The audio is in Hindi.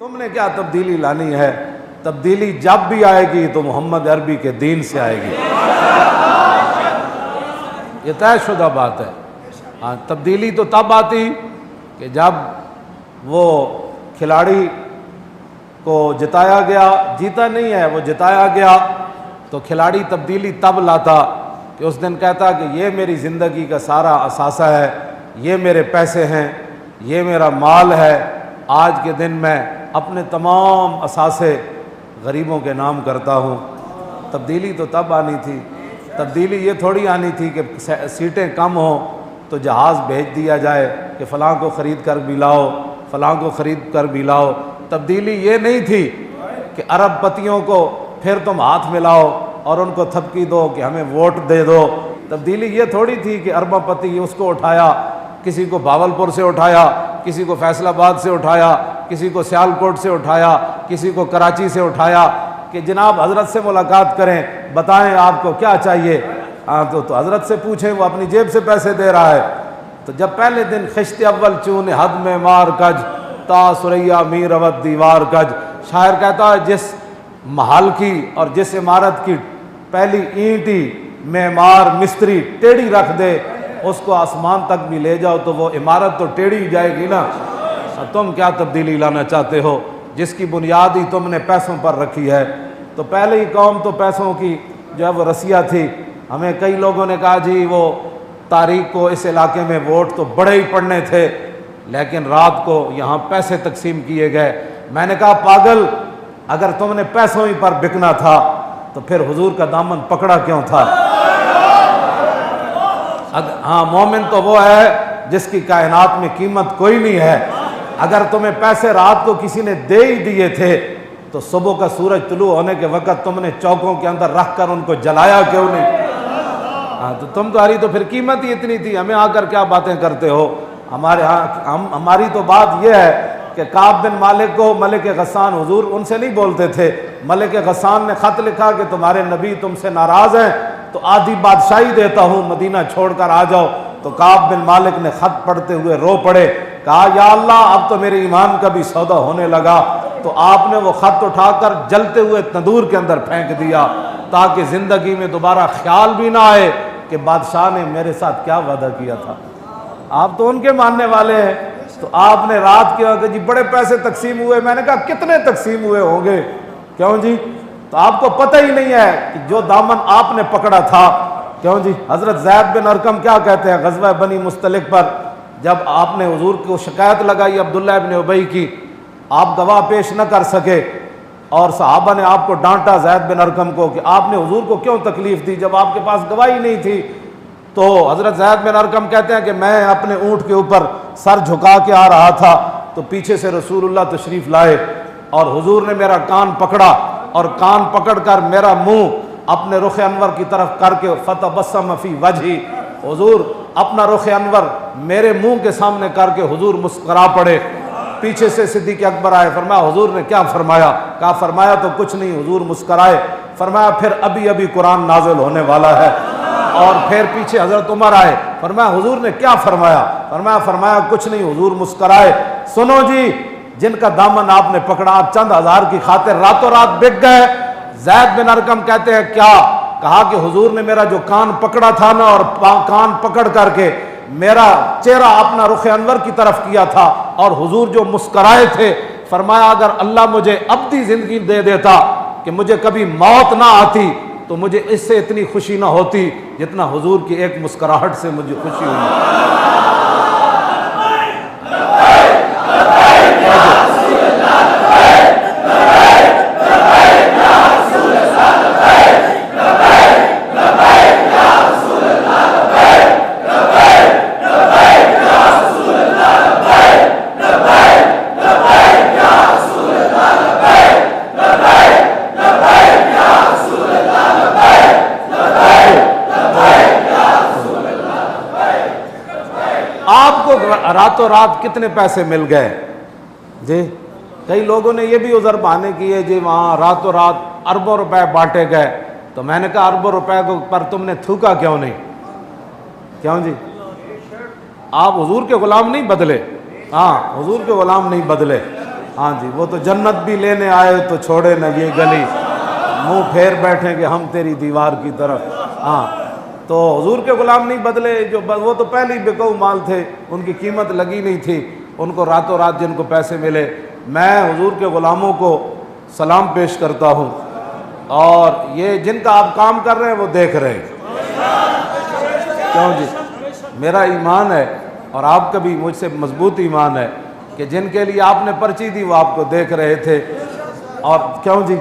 तुमने क्या तब्दीली लानी है? तब्दीली जब भी आएगी तो मोहम्मद अरबी के दीन से आएगी। ये तयशुदा बात है। हाँ, तब्दीली तो तब आती कि जब वो खिलाड़ी को जिताया गया, जीता नहीं है, वो जिताया गया, तो खिलाड़ी तब्दीली तब लाता कि उस दिन कहता कि ये मेरी ज़िंदगी का सारा असासा है, ये मेरे पैसे हैं, ये मेरा माल है, आज के दिन मैं अपने तमाम असासे गरीबों के नाम करता हूँ। तब्दीली तो तब आनी थी। तब्दीली ये थोड़ी आनी थी कि सीटें कम हों तो जहाज़ भेज दिया जाए कि फ़लाँ को ख़रीद कर भी लाओ, फ़लाँ को ख़रीद कर भी लाओ। तब्दीली ये नहीं थी कि अरबपतियों को फिर तुम हाथ मिलाओ और उनको थपकी दो कि हमें वोट दे दो। तब्दीली ये थोड़ी थी कि अरबपति उसको उठाया, किसी को भावलपुर से उठाया, किसी को फैसलाबाद से उठाया, किसी को सियालकोट से उठाया, किसी को कराची से उठाया कि जनाब हज़रत से मुलाकात करें, बताएं आपको क्या चाहिए। हाँ, तो हज़रत से पूछें, वो अपनी जेब से पैसे दे रहा है। तो जब पहले दिन खिश्ते अव्वल चून हद में मार कज ता सुरैया मीर अवध दीवार कज। शायर कहता है जिस महल की और जिस इमारत की पहली ईंट ही मेमार मिस्त्री टेढ़ी रख दे, उसको आसमान तक भी ले जाओ तो वो इमारत तो टेढ़ी जाएगी ना। तुम क्या तब्दीली लाना चाहते हो जिसकी बुनियाद ही तुमने पैसों पर रखी है? तो पहले ही कौम तो पैसों की जो है वो रसिया थी। हमें कई लोगों ने कहा जी वो तारीख को इस इलाके में वोट तो बड़े ही पड़ने थे, लेकिन रात को यहाँ पैसे तकसीम किए गए। मैंने कहा पागल, अगर तुमने पैसों ही पर बिकना था तो फिर हुजूर का दामन पकड़ा क्यों था? हाँ, मोमिन तो वो है जिसकी कायनात में कीमत कोई नहीं है। अगर तुम्हें पैसे रात को किसी ने दे ही दिए थे तो सुबह का सूरज तुलू होने के वक्त तुमने चौकों के अंदर रख कर उनको जलाया क्यों नहीं? हाँ, तो तुम्हारी तो फिर कीमत ही इतनी थी। हमें आकर क्या बातें करते हो? हमारी तो बात यह है कि काब बिन मालिक को मलिक गस्सान हुजूर उनसे नहीं बोलते थे। मलिक गस्सान ने ख़त लिखा कि तुम्हारे नबी तुमसे नाराज़ हैं तो आधी बादशाही देता हूँ, मदीना छोड़कर आ जाओ। तो काब बिन मालिक ने ख़त पढ़ते हुए रो पड़े, कहा या अल्लाह अब तो मेरे ईमान का भी सौदा होने लगा। तो आपने वो ख़त उठाकर जलते हुए तंदूर के अंदर फेंक दिया ताकि ज़िंदगी में दोबारा ख्याल भी ना आए कि बादशाह ने मेरे साथ क्या वादा किया था। आप तो उनके मानने वाले हैं। तो आपने रात के वक्त जी बड़े पैसे तकसीम हुए। मैंने कहा कितने तकसीम हुए होंगे? क्यों जी? तो आपको पता ही नहीं है कि जो दामन आपने पकड़ा था। क्यों जी? हज़रत ज़ैद बिन अरकम क्या कहते हैं ग़ज़वा बनी मुस्तलिक पर, जब आपने हुजूर को शिकायत लगाई अब्दुल्ला इब्न उबई की, आप गवाह पेश न कर सके और सहाबा ने आपको डांटा ज़ैद बिन अरकम को कि आपने हुजूर को क्यों तकलीफ़ दी जब आपके पास गवाही नहीं थी। तो हज़रत ज़ैद बिन अरकम कहते हैं कि मैं अपने ऊँट के ऊपर सर झुका के आ रहा था तो पीछे से रसूलुल्लाह तशरीफ़ लाए और हुजूर ने मेरा कान पकड़ा और कान पकड़कर मेरा मुंह अपने रुख अनवर की तरफ करके फतबस्सम फी वजही, हुजूर अपना रुख अनवर मेरे मुंह के सामने करके हुजूर मुस्करा पड़े। पीछे से सिद्दीक़ अकबर आए, फरमाया हुजूर ने क्या फरमाया? कहा फरमाया तो कुछ नहीं, हुजूर मुस्कराए। फरमाया फिर अभी अभी कुरान नाजिल होने वाला है। और फिर पीछे हज़रत उमर आए, फरमाया हुजूर ने क्या फरमाया? फरमाया कुछ नहीं, हुजूर मुस्कराए। सुनो जी, जिनका दामन आपने पकड़ा, आप चंद हज़ार की खातिर रातों रात बिक गए। ज़ैद बिन अरकम कहते हैं क्या? कहा कि हुजूर ने मेरा जो कान पकड़ा था ना और कान पकड़ करके मेरा चेहरा अपना रुख अनवर की तरफ किया था और हुजूर जो मुस्कराए थे, फरमाया अगर अल्लाह मुझे अब्दी ज़िंदगी दे देता कि मुझे कभी मौत ना आती तो मुझे इससे इतनी खुशी ना होती जितना हुजूर की एक मुस्कुराहट से मुझे खुशी हुई। रातों रात कितने पैसे मिल गए जी? कई लोगों ने ये भी उज़र बहाने किए जी वहाँ रातों रात अरबों रुपए बांटे गए। तो मैंने कहा अरबों रुपए को पर तुमने थूका क्यों नहीं? क्यों जी? आप हुजूर के गुलाम नहीं बदले। हाँ, हुजूर के गुलाम नहीं बदले। हाँ जी, वो तो जन्नत भी लेने आए तो छोड़े न ये गली, मुंह फेर बैठेंगे हम तेरी दीवार की तरफ। हाँ, तो हुजूर के गुलाम नहीं बदले, जो वो तो पहले ही बेकाऊ माल थे, उनकी कीमत लगी नहीं थी, उनको रातों रात जिनको पैसे मिले। मैं हुजूर के गुलामों को सलाम पेश करता हूँ, और ये जिनका आप काम कर रहे हैं वो देख रहे हैं। क्यों जी, मेरा ईमान है और आपका भी मुझसे मजबूत ईमान है कि जिनके लिए आपने पर्ची दी वो आपको देख रहे थे। और क्यों जी,